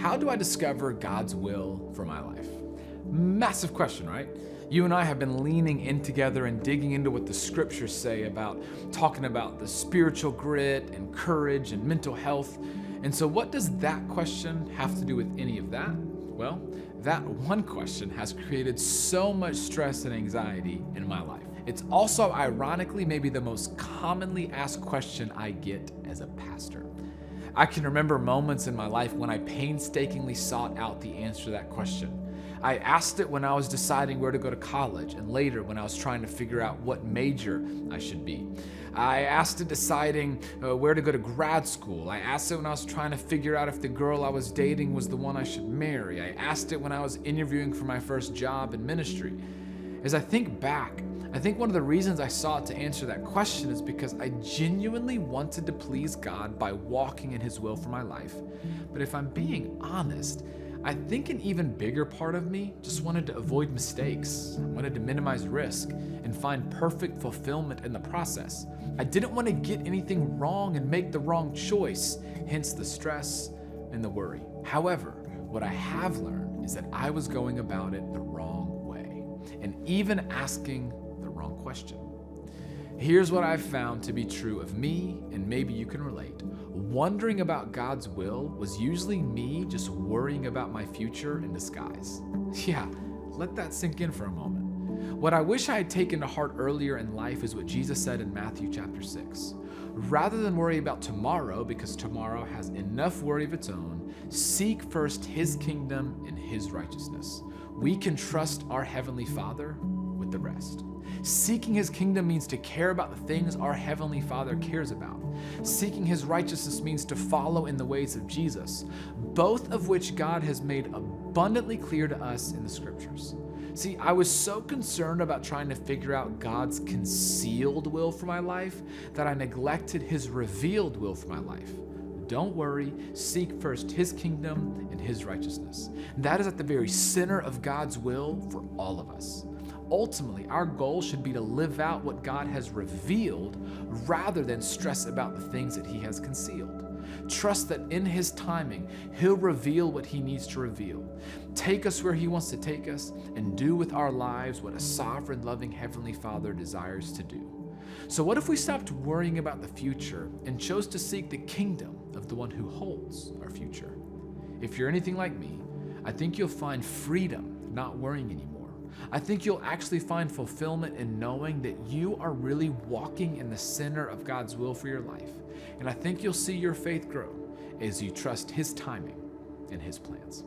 How do I discover God's will for my life? Massive question, right? You and I have been leaning in together and digging into what the scriptures say about talking about the spiritual grit and courage and mental health. And so what does that question have to do with any of that? Well, that one question has created so much stress and anxiety in my life. It's also ironically maybe the most commonly asked question I get as a pastor. I can remember moments in my life when I painstakingly sought out the answer to that question. I asked it when I was deciding where to go to college, and later when I was trying to figure out what major I should be. I asked it deciding where to go to grad school. I asked it when I was trying to figure out if the girl I was dating was the one I should marry. I asked it when I was interviewing for my first job in ministry. As I think back, I think one of the reasons I sought to answer that question is because I genuinely wanted to please God by walking in His will for my life. But if I'm being honest, I think an even bigger part of me just wanted to avoid mistakes. I wanted to minimize risk and find perfect fulfillment in the process. I didn't want to get anything wrong and make the wrong choice, hence the stress and the worry. However, what I have learned is that I was going about it the wrong way and even asking the wrong question. Here's what I've found to be true of me, and maybe you can relate. Wondering about God's will was usually me just worrying about my future in disguise. Yeah, let that sink in for a moment. What I wish I had taken to heart earlier in life is what Jesus said in Matthew chapter 6. Rather than worry about tomorrow, because tomorrow has enough worry of its own, seek first His kingdom and His righteousness. We can trust our Heavenly Father with the rest. Seeking His kingdom means to care about the things our Heavenly Father cares about. Seeking His righteousness means to follow in the ways of Jesus, both of which God has made abundantly clear to us in the scriptures. See, I was so concerned about trying to figure out God's concealed will for my life that I neglected His revealed will for my life. Don't worry, seek first His kingdom and His righteousness. That is at the very center of God's will for all of us. Ultimately, our goal should be to live out what God has revealed rather than stress about the things that He has concealed. Trust that in His timing, He'll reveal what He needs to reveal, take us where He wants to take us, and do with our lives what a sovereign, loving Heavenly Father desires to do. So what if we stopped worrying about the future and chose to seek the kingdom of the one who holds our future? If you're anything like me, I think you'll find freedom not worrying anymore. I think you'll actually find fulfillment in knowing that you are really walking in the center of God's will for your life. And I think you'll see your faith grow as you trust His timing and His plans.